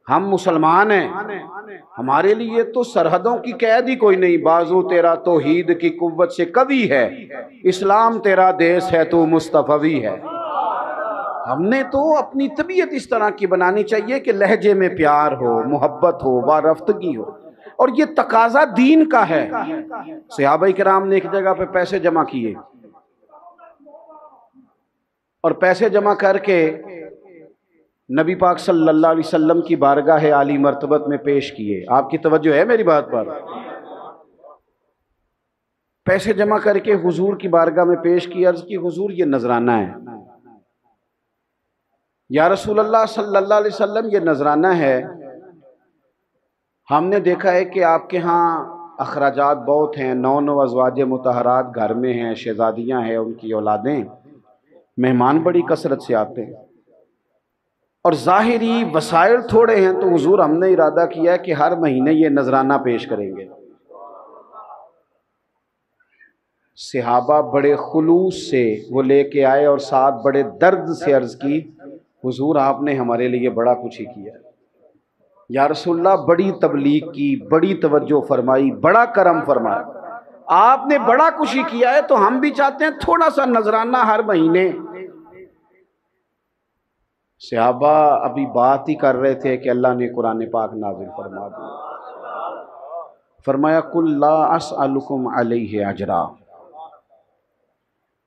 ہم مسلمان ہیں، ہمارے لیے تو سرحدوں کی قید ہی کوئی نہیں، بازو تیرا توحید کی قوت سے قوی ہے، اسلام تیرا دیس ہے تو مصطفی ہے۔ ہم نے تو اپنی طبیعت اس طرح کی بنانی چاہیے کہ لہجے میں پیار ہو، محبت ہو، وارفتگی ہو، اور یہ تقاضا دین کا ہے۔ صحابہ کرام نے ایک جگہ پہ پیسے جمع کیے اور پیسے جمع کر کے نبی پاک صلی اللہ علیہ وسلم کی بارگاہ عالی مرتبت میں پیش کیے۔ آپ کی توجہ ہے میری بات پر؟ پیسے جمع کر کے حضور کی بارگاہ میں پیش کی، عرض کی حضور یہ نذرانہ ہے۔ یا رسول اللہ صلی اللہ علیہ وسلم یہ نذرانہ ہے، ہم نے دیکھا ہے کہ آپ کے ہاں اخراجات بہت ہیں، 9 ازواج مطہرات گھر میں ہیں، شہزادیاں ہیں، ان کی اولادیں، مہمان بڑی کثرت سے آتے ہیں، اور ظاہری وسائل تھوڑے ہیں، تو حضور ہم نے ارادہ کیا ہے کہ ہر مہینے یہ نذرانہ پیش کریں گے۔ صحابہ بڑے خلوص سے وہ لے کے آئے اور ساتھ بڑے درد سے عرض کی حضور آپ نے ہمارے لیے بڑا کچھ ہی کیا ہے، یا رسول اللہ بڑی تبلیغ کی، بڑی توجہ فرمائی، بڑا کرم فرمایا، آپ نے بڑا کچھ ہی کیا ہے، تو ہم بھی چاہتے ہیں تھوڑا سا نذرانہ ہر مہینے۔ صحابہ ابھی بات ہی کر رہے تھے کہ اللہ نے قرآن پاک نازل فرما دیا، فرمایا قُلْ لَا أَسْأَلُكُمْ عَلَيْهِ أَجْرًا،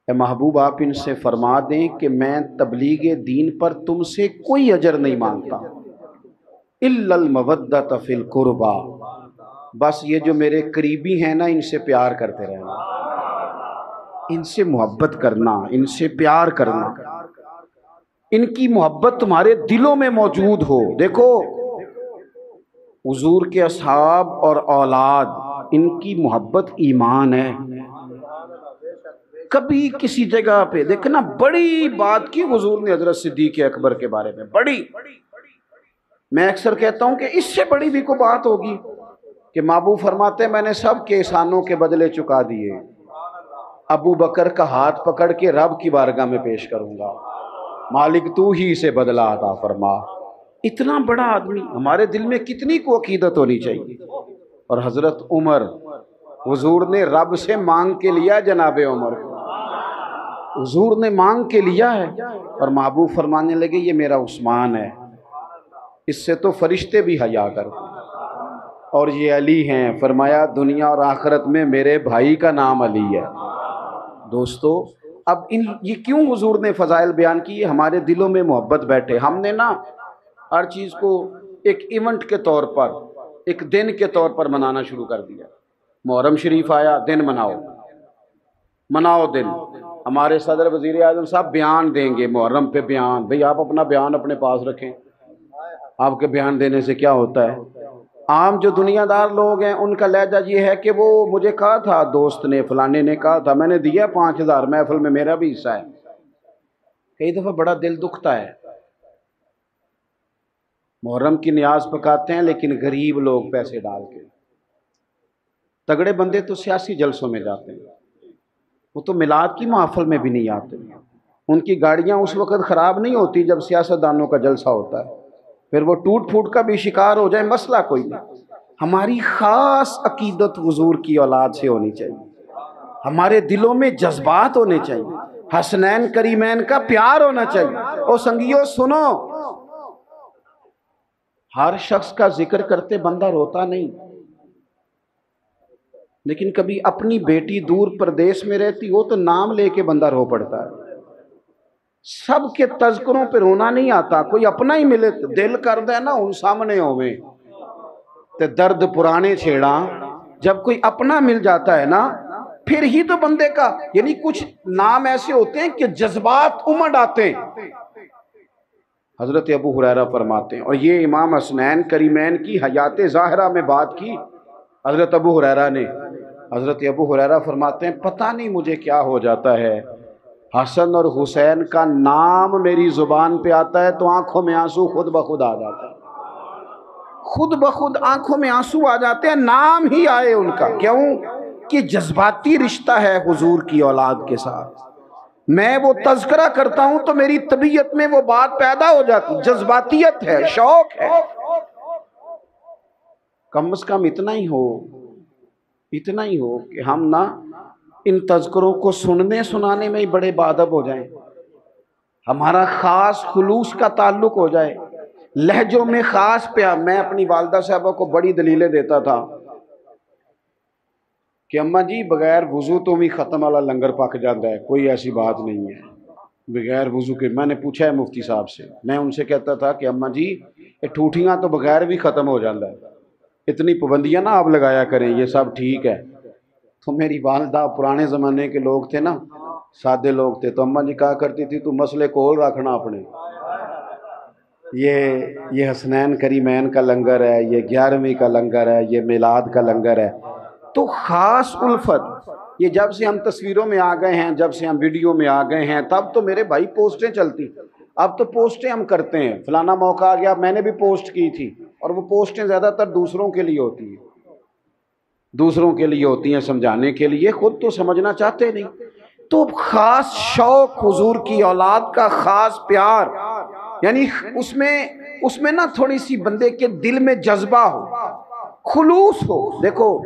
اے محبوب آپ ان سے فرما دیں کہ میں تبلیغ دین پر تم سے کوئی اجر نہیں مانگتا، إِلَّا الْمَوَدَّةَ فِي الْقُرْبَى، بس یہ جو میرے قریبی ہیں نا ان سے پیار کرتے رہنا، ان سے محبت کرنا، ان سے پیار کرنا، ان کی محبت تمہارے دلوں میں موجود ہو۔ دیکھو حضور کے اصحاب اور اولاد، ان کی محبت ایمان ہے۔ کبھی کسی جگہ پہ دیکھنا بڑی بات کی حضور نے حضرت صدیق اکبر کے بارے میں، بڑی، میں اکثر کہتا ہوں کہ اس سے بڑی بھی کوئی بات ہوگی کہ محبوب فرماتے ہیں میں نے سب کے احسانوں کے بدلے چکا دیے، ابو بکر کا ہاتھ پکڑ کے رب کی بارگاہ میں پیش کروں گا، مالک تو ہی اسے بدلہ عطا فرما۔ اتنا بڑا آدمی، ہمارے دل میں کتنی کو عقیدت ہونی چاہیے۔ اور حضرت عمر، حضور نے رب سے مانگ کے لیا، جناب عمر کو حضور نے مانگ کے لیا ہے، اور محبوب فرمانے لگے یہ میرا عثمان ہے، اس سے تو فرشتے بھی حیا کرتے ہیں، اور یہ علی ہیں، فرمایا دنیا اور آخرت میں میرے بھائی کا نام علی ہے۔ دوستو اب یہ کیوں حضور نے فضائل بیان کی؟ ہمارے دلوں میں محبت بیٹھے۔ ہم نے نا ہر چیز کو ایک ایونٹ کے طور پر، ایک دن کے طور پر منانا شروع کر دیا۔ محرم شریف آیا، دن مناؤ دن۔ ہمارے صدر وزیر اعظم صاحب بیان دیں گے محرم پہ، بیان، بھئی آپ اپنا بیان اپنے پاس رکھیں، آپ کے بیان دینے سے کیا ہوتا ہے؟ عام جو دنیا دار لوگ ہیں ان کا لہجہ یہ ہے کہ وہ مجھے کہا تھا، دوست نے فلانے نے کہا تھا، میں نے دیا 5000 محفل میں، میرا بھی حصہ ہے۔ کئی دفعہ بڑا دل دکھتا ہے، محرم کی نیاز پکاتے ہیں لیکن غریب لوگ پیسے ڈال کے، تگڑے بندے تو سیاسی جلسوں میں جاتے ہیں، وہ تو میلاد کی محفل میں بھی نہیں آتے، ان کی گاڑیاں اس وقت خراب نہیں ہوتی جب سیاستدانوں کا جلسہ ہوتا ہے، پھر وہ ٹوٹ پھوٹ کا بھی شکار ہو جائے، مسئلہ کوئی نہیں۔ ہماری خاص عقیدت حضور کی اولاد سے ہونی چاہیے، ہمارے دلوں میں جذبات ہونے چاہیے، حسنین کریمین کا پیار ہونا چاہیے۔ اور سنگیو سنو، ہر شخص کا ذکر کرتے بندہ روتا نہیں، لیکن کبھی اپنی بیٹی دور پردیس میں رہتی ہو تو نام لے کے بندہ رو پڑتا ہے۔ سب کے تذکروں پہ رونا نہیں آتا، کوئی اپنا ہی ملے تو دل کر دے نا ان سامنے ہوئے تے درد پرانے چھیڑا۔ جب کوئی اپنا مل جاتا ہے نا پھر ہی تو بندے کا، یعنی کچھ نام ایسے ہوتے ہیں کہ جذبات امڈ آتے ہیں۔ حضرت ابو ہریرہ فرماتے ہیں، اور یہ امام حسنین کریمین کی حیات ظاہرہ میں بات کی حضرت ابو ہریرہ نے۔ حضرت ابو ہریرہ فرماتے ہیں پتہ نہیں مجھے کیا ہو جاتا ہے، حسن اور حسین کا نام میری زبان پہ آتا ہے تو آنکھوں میں آنسو خود بخود آ جاتا ہے، خود بخود آنکھوں میں آنسو آ جاتے ہیں، نام ہی آئے ان کا۔ کیوں کہ جذباتی رشتہ ہے حضور کی اولاد کے ساتھ۔ میں وہ تذکرہ کرتا ہوں تو میری طبیعت میں وہ بات پیدا ہو جاتی، جذباتیت ہے، شوق ہے۔ کم از کم اتنا ہی ہو کہ ہم نہ ان تذکروں کو سننے سنانے میں ہی بڑے باادب ہو جائیں، ہمارا خاص خلوص کا تعلق ہو جائے، لہجوں میں خاص پیار۔ میں اپنی والدہ صاحبہ کو بڑی دلیلیں دیتا تھا کہ اماں جی بغیر وضو تو بھی ختم والا لنگر پک جاتا ہے، کوئی ایسی بات نہیں ہے بغیر وضو کے۔ میں نے پوچھا ہے مفتی صاحب سے، میں ان سے کہتا تھا کہ اماں جی یہ ٹھوٹیاں تو بغیر بھی ختم ہو جاتا ہے، اتنی پابندیاں نہ آپ لگایا کریں، یہ سب ٹھیک ہے۔ تو میری والدہ پرانے زمانے کے لوگ تھے نا، سادے لوگ تھے، تو اماں جی کہا کرتی تھی تو مسئلے کول رکھنا اپنے، یہ حسنین کریمین کا لنگر ہے، یہ 11ویں کا لنگر ہے، یہ میلاد کا لنگر ہے۔ تو خاص الفت یہ جب سے ہم تصویروں میں آ گئے ہیں، جب سے ہم ویڈیو میں آ گئے ہیں، تب تو میرے بھائی پوسٹیں چلتی، اب تو پوسٹیں ہم کرتے ہیں، فلانا موقع آ گیا، میں نے بھی پوسٹ کی تھی، اور وہ پوسٹیں زیادہ تر دوسروں کے لیے ہوتی ہیں، دوسروں کے لیے ہوتی ہیں سمجھانے کے لیے، خود تو سمجھنا چاہتے نہیں۔ تو خاص شوق حضور کی اولاد کا، خاص پیار، یعنی اس میں نا تھوڑی سی بندے کے دل میں جذبہ ہو، خلوص ہو۔ دیکھو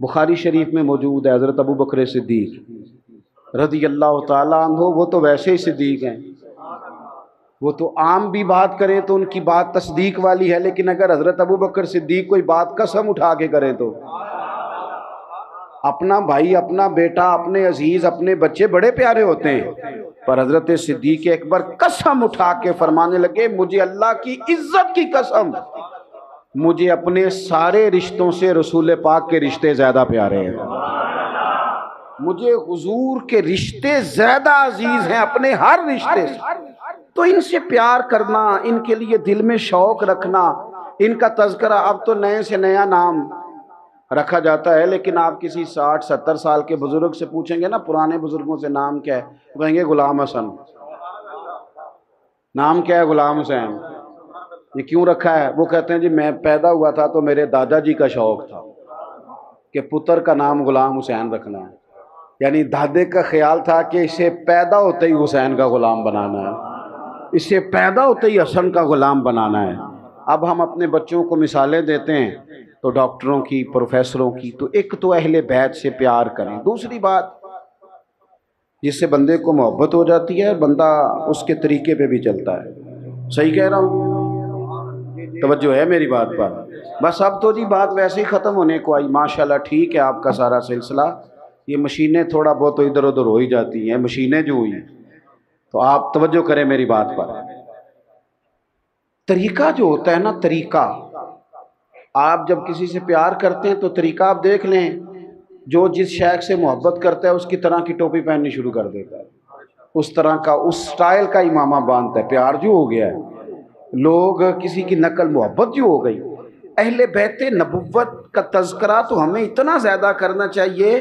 بخاری شریف میں موجود ہے، حضرت ابو بکر صدیق رضی اللہ تعالیٰ عنہ، وہ تو ویسے ہی صدیق ہیں، وہ تو عام بھی بات کریں تو ان کی بات تصدیق والی ہے، لیکن اگر حضرت ابو بکر صدیق کوئی بات قسم اٹھا کے کریں تو اپنا بھائی، اپنا بیٹا، اپنے عزیز، اپنے بچے بڑے پیارے ہوتے ہیں، پر حضرت صدیق اکبر قسم اٹھا کے فرمانے لگے، مجھے اللہ کی عزت کی قسم، مجھے اپنے سارے رشتوں سے رسول پاک کے رشتے زیادہ پیارے ہیں، مجھے حضور کے رشتے زیادہ عزیز ہیں اپنے ہر رشتے سے۔ تو ان سے پیار کرنا، ان کے لیے دل میں شوق رکھنا، ان کا تذکرہ، اب تو نئے سے نیا نام رکھا جاتا ہے، لیکن آپ کسی 60-70 سال کے بزرگ سے پوچھیں گے نا پرانے بزرگوں سے نام کیا ہے، وہ کہیں گے غلام حسن۔ نام کیا ہے؟ غلام حسین۔ یہ کیوں رکھا ہے؟ وہ کہتے ہیں جی میں پیدا ہوا تھا تو میرے دادا جی کا شوق تھا کہ پتر کا نام غلام حسین رکھنا ہے، یعنی دادے کا خیال تھا کہ اسے پیدا ہوتے ہی حسین کا غلام بنانا ہے، اسے پیدا ہوتے ہی حسن کا غلام بنانا ہے۔ اب ہم اپنے بچوں کو مثالیں دیتے ہیں تو ڈاکٹروں کی، پروفیسروں کی، تو ایک تو اہل بیت سے پیار کریں، دوسری بات جس سے بندے کو محبت ہو جاتی ہے، بندہ اس کے طریقے پہ بھی چلتا ہے۔ صحیح کہہ رہا ہوں؟ توجہ ہے میری بات پر؟ بس اب تو جی بات ویسے ہی ختم ہونے کو آئی، ماشاءاللہ ٹھیک ہے آپ کا سارا سلسلہ، یہ مشینیں تھوڑا بہت ادھر ادھر ہو ہی جاتی ہیں، مشینیں جو ہوئی، تو آپ توجہ کریں میری بات پر۔ طریقہ جو ہوتا ہے نا، طریقہ، آپ جب کسی سے پیار کرتے ہیں تو طریقہ آپ دیکھ لیں، جو جس شیخ سے محبت کرتا ہے اس کی طرح کی ٹوپی پہننی شروع کر دیتا ہے، اس طرح کا، اس سٹائل کا امامہ باندھتا ہے، پیار جو ہو گیا ہے، لوگ کسی کی نقل محبت جو ہو گئی۔ اہل بیت نبوت کا تذکرہ تو ہمیں اتنا زیادہ کرنا چاہیے،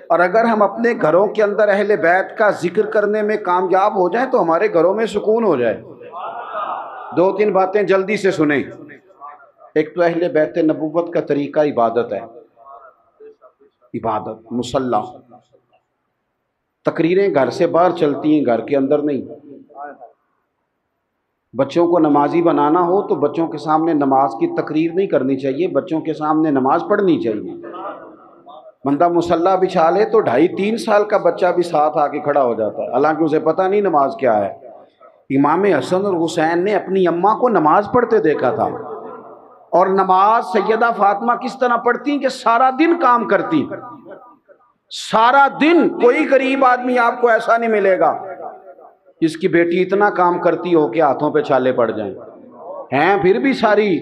اور اگر ہم اپنے گھروں کے اندر اہل بیت کا ذکر کرنے میں کامیاب ہو جائیں تو ہمارے گھروں میں سکون ہو جائے۔ 2-3 باتیں جلدی سے سنیں۔ ایک تو اہل بیت نبوت کا طریقہ عبادت ہے، عبادت، مصلی، تقریریں گھر سے باہر چلتی ہیں، گھر کے اندر نہیں۔ بچوں کو نمازی بنانا ہو تو بچوں کے سامنے نماز کی تقریر نہیں کرنی چاہیے، بچوں کے سامنے نماز پڑھنی چاہیے۔ بندہ مصلی بچھا لے تو 2.5-3 سال کا بچہ بھی ساتھ آ کے کھڑا ہو جاتا ہے، حالانکہ اسے پتہ نہیں نماز کیا ہے۔ امام حسن اور حسین نے اپنی اماں کو نماز پڑھتے دیکھا تھا، اور نماز سیدہ فاطمہ کس طرح پڑھتی کہ سارا دن کام کرتی، سارا دن۔ کوئی غریب آدمی آپ کو ایسا نہیں ملے گا جس کی بیٹی اتنا کام کرتی ہو کہ ہاتھوں پہ چھالے پڑ جائیں، ہیں پھر بھی ساری،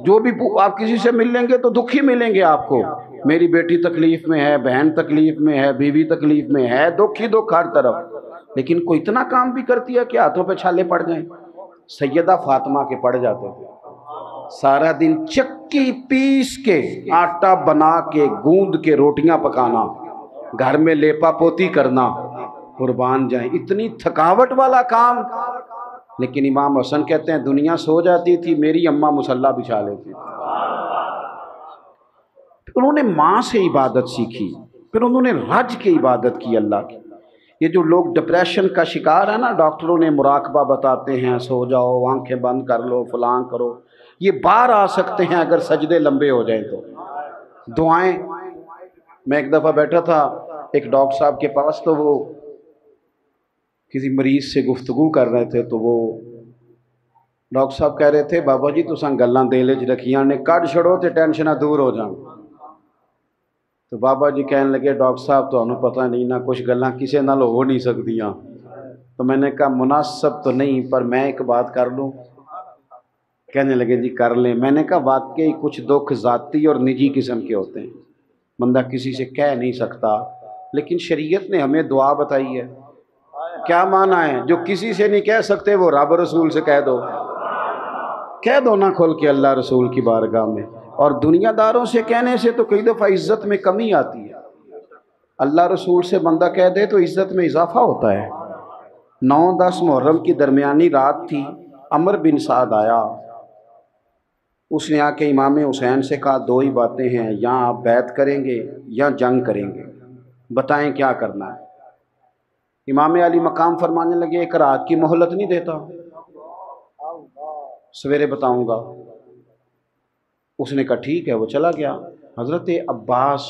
جو بھی آپ کسی سے مل لیں گے تو دکھی ملیں گے آپ کو، میری بیٹی تکلیف میں ہے، بہن تکلیف میں ہے، بیوی تکلیف میں ہے، دکھ ہی دکھ ہر طرف، لیکن کوئی اتنا کام بھی کرتی ہے کہ ہاتھوں پہ چھالے پڑ جائیں۔ سیدہ فاطمہ کے پڑ جاتے تھے، سارا دن چکی پیس کے، آٹا بنا کے، گوند کے روٹیاں پکانا، گھر میں لیپا پوتی کرنا، قربان جائیں اتنی تھکاوٹ والا کام، لیکن امام حسن کہتے ہیں دنیا سو جاتی تھی، میری اماں مصلی بچھا لیتی تھی۔ انہوں نے ماں سے عبادت سیکھی، پھر انہوں نے رج کے عبادت کی اللہ کی، یہ جو لوگ ڈپریشن کا شکار ہے نا، ڈاکٹروں نے مراقبہ بتاتے ہیں، سو جاؤ، آنکھیں بند کر لو، فلاں کرو، یہ باہر آ سکتے ہیں اگر سجدے لمبے ہو جائیں تو دعائیں۔ میں ایک دفعہ بیٹھا تھا ایک ڈاکٹر صاحب کے پاس، تو وہ کسی مریض سے گفتگو کر رہے تھے، تو وہ ڈاکٹر صاحب کہہ رہے تھے بابا جی تساں گلاں دل وچ رکھیاں نے، کڈ چھڑو تے ٹینشناں دور ہو جان۔ تو بابا جی کہنے لگے ڈاکٹر صاحب تمہیں پتہ نہیں نا، کچھ گلاں کسے نال ہو نہیں سکدیاں۔ تو میں نے کہا مناسب تو نہیں، پر میں ایک بات کر لوں؟ کہنے لگے جی کر لیں۔ میں نے کہا واقعی کچھ دکھ ذاتی اور نجی قسم کے ہوتے ہیں، بندہ کسی سے کہہ نہیں سکتا، لیکن شریعت نے ہمیں دعا بتائی ہے۔ کیا معنی ہے؟ جو کسی سے نہیں کہہ سکتے وہ رب رسول سے کہہ دو نا کھول کے اللہ رسول کی بارگاہ میں۔ اور دنیا داروں سے کہنے سے تو کئی دفعہ عزت میں کمی آتی ہے، اللہ رسول سے بندہ کہہ دے تو عزت میں اضافہ ہوتا ہے۔ 9-10 محرم کی درمیانی رات تھی، عمر بن سعد آیا، اس نے آ کے امام حسین سے کہا دو ہی باتیں ہیں، یا آپ بیعت کریں گے یا جنگ کریں گے، بتائیں کیا کرنا ہے۔ امام علی مقام فرمانے لگے ایک رات کی مہلت نہیں دیتا، سویرے بتاؤں گا۔ اس نے کہا ٹھیک ہے، وہ چلا گیا۔ حضرت عباس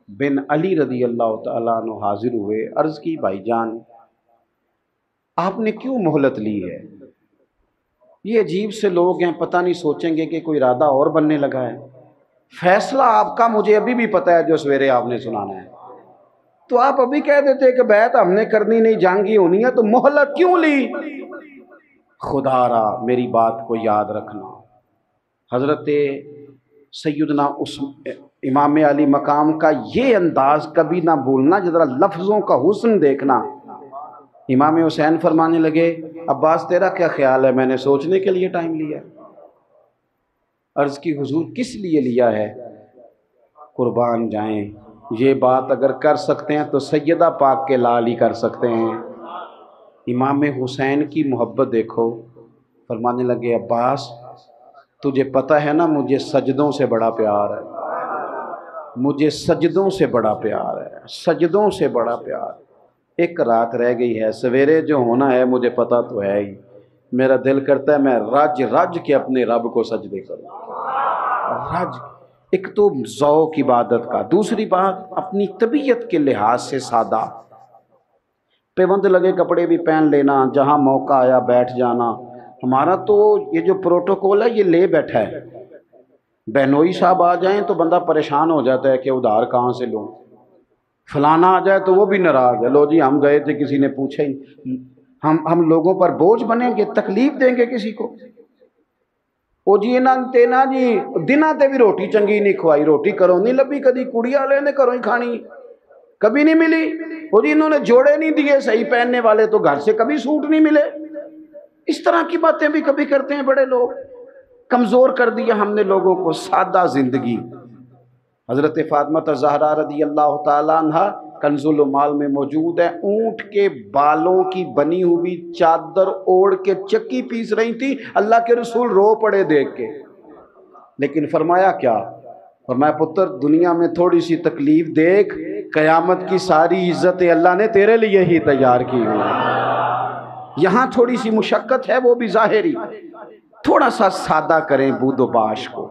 بن علی رضی اللہ تعالیٰ عنہ حاضر ہوئے، عرض کی بھائی جان آپ نے کیوں مہلت لی ہے؟ یہ عجیب سے لوگ ہیں، پتہ نہیں سوچیں گے کہ کوئی ارادہ اور بننے لگا ہے۔ فیصلہ آپ کا مجھے ابھی بھی پتہ ہے جو سویرے آپ نے سنانا ہے، تو آپ ابھی کہہ دیتے کہ بیعت ہم نے کرنی نہیں، جنگ ہی ہونی ہے، تو مہلت کیوں لی؟ خدا را میری بات کو یاد رکھنا، حضرت سیدنا امام علی مقام کا یہ انداز کبھی نہ بھولنا، ذرا لفظوں کا حسن دیکھنا۔ امام حسین فرمانے لگے عباس تیرا کیا خیال ہے؟ میں نے سوچنے کے لیے ٹائم لیا۔ عرض کی حضور کس لیے لیا ہے؟ قربان جائیں، یہ بات اگر کر سکتے ہیں تو سیدہ پاک کے لال ہی کر سکتے ہیں۔ امام حسین کی محبت دیکھو، فرمانے لگے عباس تجھے پتہ ہے نا مجھے سجدوں سے بڑا پیار ہے، مجھے سجدوں سے بڑا پیار ہے، سجدوں سے بڑا پیار۔ ایک رات رہ گئی ہے، سویرے جو ہونا ہے مجھے پتہ تو ہے ہی، میرا دل کرتا ہے میں رج رج کے اپنے رب کو سجدے کروں۔ رج، ایک تو ذوق عبادت کا، دوسری بات اپنی طبیعت کے لحاظ سے سادہ، پیوند لگے کپڑے بھی پہن لینا، جہاں موقع آیا بیٹھ جانا۔ ہمارا تو یہ جو پروٹوکول ہے یہ لے بیٹھا ہے، بہنوئی صاحب آ جائیں تو بندہ پریشان ہو جاتا ہے کہ ادھار کہاں سے لوں، فلانا آ جائے تو وہ بھی ناراض ہے، لو جی ہم گئے تھے کسی نے پوچھا ہی، ہم لوگوں پر بوجھ بنیں گے، تکلیف دیں گے کسی کو؟ او جی انہاں تینا جی دناں تے بھی روٹی چنگی نہیں کھوائی، روٹی کروں نہیں لبھی، کدی کڑی والے نے کروں ہی کھانی کبھی نہیں ملی۔ او جی انہوں نے جوڑے نہیں دیے صحیح پہننے والے، تو گھر سے کبھی سوٹ نہیں ملے۔ اس طرح کی باتیں بھی کبھی کرتے ہیں بڑے لوگ، کمزور کر دیا ہم نے لوگوں کو۔ سادہ زندگی۔ حضرت فاطمہ زہرا رضی اللہ تعالیٰ عنہ کنز المال میں موجود ہے، اونٹ کے بالوں کی بنی ہوئی چادر اوڑھ کے چکی پیس رہی تھی، اللہ کے رسول رو پڑے دیکھ کے، لیکن فرمایا کیا؟ فرمایا پتر دنیا میں تھوڑی سی تکلیف دیکھ، قیامت کی ساری عزتیں اللہ نے تیرے لیے ہی تیار کی ہوئی، یہاں تھوڑی سی مشقت ہے وہ بھی ظاہری۔ تھوڑا سا سادہ کریں بود و باش کو،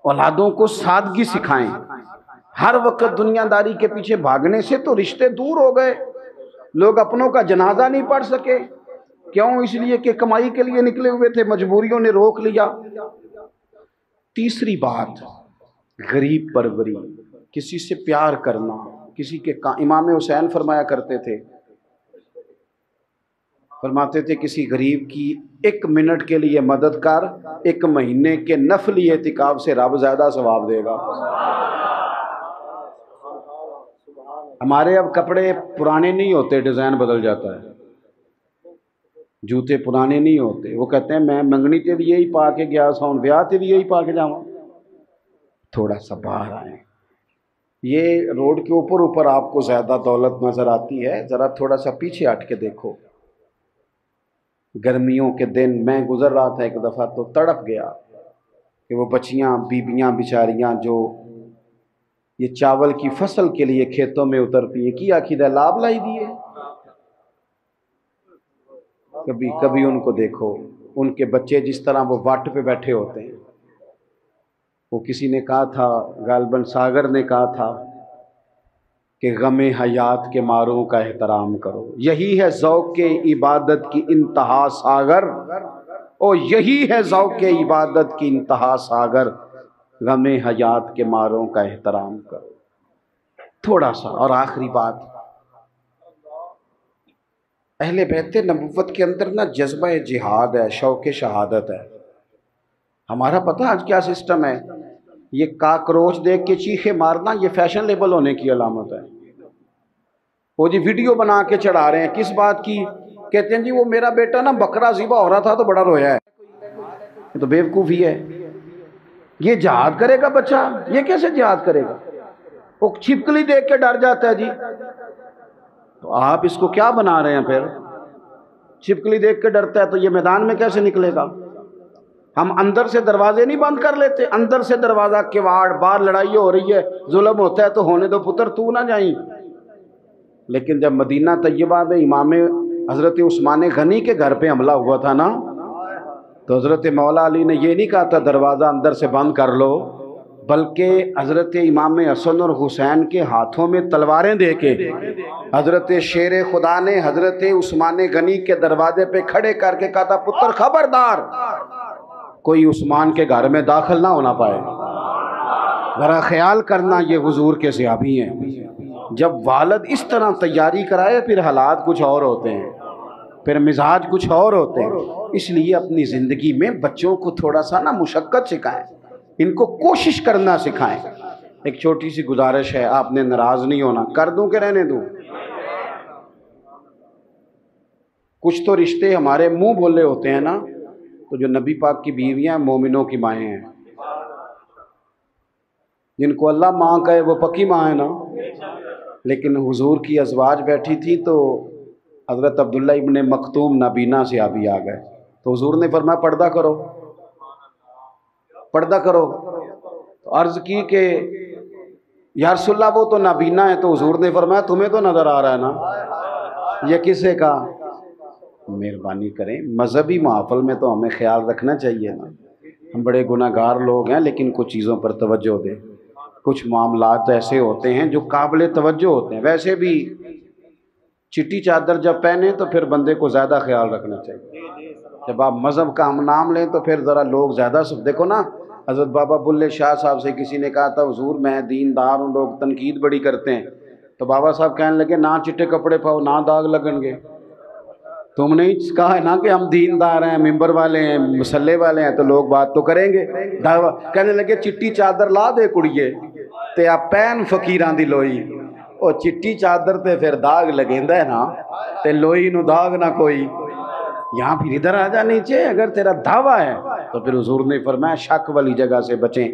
اولادوں کو سادگی سکھائیں۔ ہر وقت دنیا داری کے پیچھے بھاگنے سے تو رشتے دور ہو گئے، لوگ اپنوں کا جنازہ نہیں پڑھ سکے، کیوں؟ اس لیے کہ کمائی کے لیے نکلے ہوئے تھے، مجبوریوں نے روک لیا۔ تیسری بات غریب پروری، کسی سے پیار کرنا، کسی کے امام حسین فرمایا کرتے تھے، فرماتے تھے کسی غریب کی 1 منٹ کے لیے مدد کر، 1 مہینے کے نفلی اعتکاف سے رب زیادہ ثواب دے گا۔ ہمارے اب کپڑے پرانے نہیں ہوتے، ڈیزائن بدل جاتا ہے، جوتے پرانے نہیں ہوتے، وہ کہتے ہیں میں منگنی تے بھی یہی پا کے گیا سا، بیاہ تے بھی یہی پا کے جاؤں۔ تھوڑا سا باہر آئیں۔ یہ روڈ کے اوپر آپ کو زیادہ دولت نظر آتی ہے، ذرا تھوڑا سا پیچھے ہٹ کے دیکھو۔ گرمیوں کے دن میں گزر رہا تھا ایک دفعہ، تو تڑپ گیا کہ وہ بچیاں بیبیاں بیچاریاں جو یہ چاول کی فصل کے لیے کھیتوں میں اترتی ہیں، کی آخید ہے لاب لائی دیے، کبھی کبھی ان کو دیکھو، ان کے بچے جس طرح وہ واٹ پہ بیٹھے ہوتے ہیں. وہ کسی نے کہا تھا، غالباً ساگر نے کہا تھا کہ غم حیات کے ماروں کا احترام کرو. یہی ہے ذوق عبادت کی انتہا ساگر، او یہی ہے ذوق عبادت کی انتہا ساگر، غم حیات کے ماروں کا احترام کرو. تھوڑا سا اور آخری بات، اہل بیت نبوت کے اندر نا جذبہ جہاد ہے، شوق شہادت ہے. ہمارا پتہ آج کیا سسٹم ہے؟ یہ کاکروچ دیکھ کے چیخے مارنا یہ فیشن لیبل ہونے کی علامت ہے. وہ جی ویڈیو بنا کے چڑھا رہے ہیں، کس بات کی؟ کہتے ہیں جی وہ میرا بیٹا نا بکرا ذبح ہو رہا تھا تو بڑا رویا ہے. یہ تو بیوقوفی ہے. یہ جہاد کرے گا بچہ؟ یہ کیسے جہاد کرے گا؟ وہ چھپکلی دیکھ کے ڈر جاتا ہے جی. تو آپ اس کو کیا بنا رہے ہیں پھر؟ چھپکلی دیکھ کے ڈرتا ہے تو یہ میدان میں کیسے نکلے گا؟ ہم اندر سے دروازے نہیں بند کر لیتے؟ اندر سے دروازہ کواڑ، باہر لڑائی ہو رہی ہے، ظلم ہوتا ہے تو ہونے دو پتر، تو نہ جائیں. لیکن جب مدینہ طیبہ میں امام حضرت عثمان غنی کے گھر پہ حملہ ہوا تھا نا، تو حضرت مولا علی نے یہ نہیں کہا تھا دروازہ اندر سے بند کر لو، بلکہ حضرت امام حسن اور حسین کے ہاتھوں میں تلواریں دے کے حضرت شیر خدا نے حضرت عثمان غنی کے دروازے پہ کھڑے کر کے کہا تھا پتر خبردار، کوئی عثمان کے گھر میں داخل نہ ہونا پائے. ذرا خیال کرنا، یہ حضور کے صحابی ہیں. جب والد اس طرح تیاری کرائے پھر حالات کچھ اور ہوتے ہیں، پھر مزاج کچھ اور ہوتے ہیں. اس لیے اپنی زندگی میں بچوں کو تھوڑا سا نا مشقت سکھائیں، ان کو کوشش کرنا سکھائیں. ایک چھوٹی سی گزارش ہے، آپ نے ناراض نہیں ہونا، کر دوں کہ رہنے دوں؟ کچھ تو رشتے ہمارے منہ بولے ہوتے ہیں نا، تو جو نبی پاک کی بیویاں مومنوں کی مائیں ہیں، جن کو اللہ ماں کہے وہ پکی ماں ہے نا. لیکن حضور کی ازواج بیٹھی تھی تو حضرت عبداللہ ابن مکتوم نابینا سے آبی آ گئے، تو حضور نے فرمایا پردہ کرو، پردہ کرو. تو عرض کی کہ یا رسول اللہ وہ تو نابینا ہے، تو حضور نے فرمایا تمہیں تو نظر آ رہا ہے نا. یہ کسے کہا؟ مہربانی کریں، مذہبی محافل میں تو ہمیں خیال رکھنا چاہیے نا. ہم بڑے گناہ گار لوگ ہیں، لیکن کچھ چیزوں پر توجہ دیں. کچھ معاملات ایسے ہوتے ہیں جو قابل توجہ ہوتے ہیں. ویسے بھی چٹی چادر جب پہنے تو پھر بندے کو زیادہ خیال رکھنا چاہیے. جب آپ مذہب کا ہم نام لیں تو پھر ذرا لوگ زیادہ دیکھو نا. حضرت بابا بلے شاہ صاحب سے کسی نے کہا تھا حضور میں دیندار ہوں، لوگ تنقید بڑی کرتے ہیں. تو بابا صاحب کہنے لگے نہ چٹے کپڑے پاؤ نہ داغ لگن گے. تم نے کہا ہے نا کہ ہم دیندار ہیں، ممبر والے ہیں، مسلح والے ہیں، تو لوگ بات تو کریں گے. کہنے لگے چٹی چادر لا دے کڑیے تے آپ پین فقیران دی لوئی. او چٹی چادر تے پھر داغ لگیندا ہے نا، تے لوئی نو داغ نہ کوئی. یہاں پھر ادھر آ جا نیچے، اگر تیرا دعویٰ ہے تو پھر حضور نے فرمایا شک والی جگہ سے بچیں.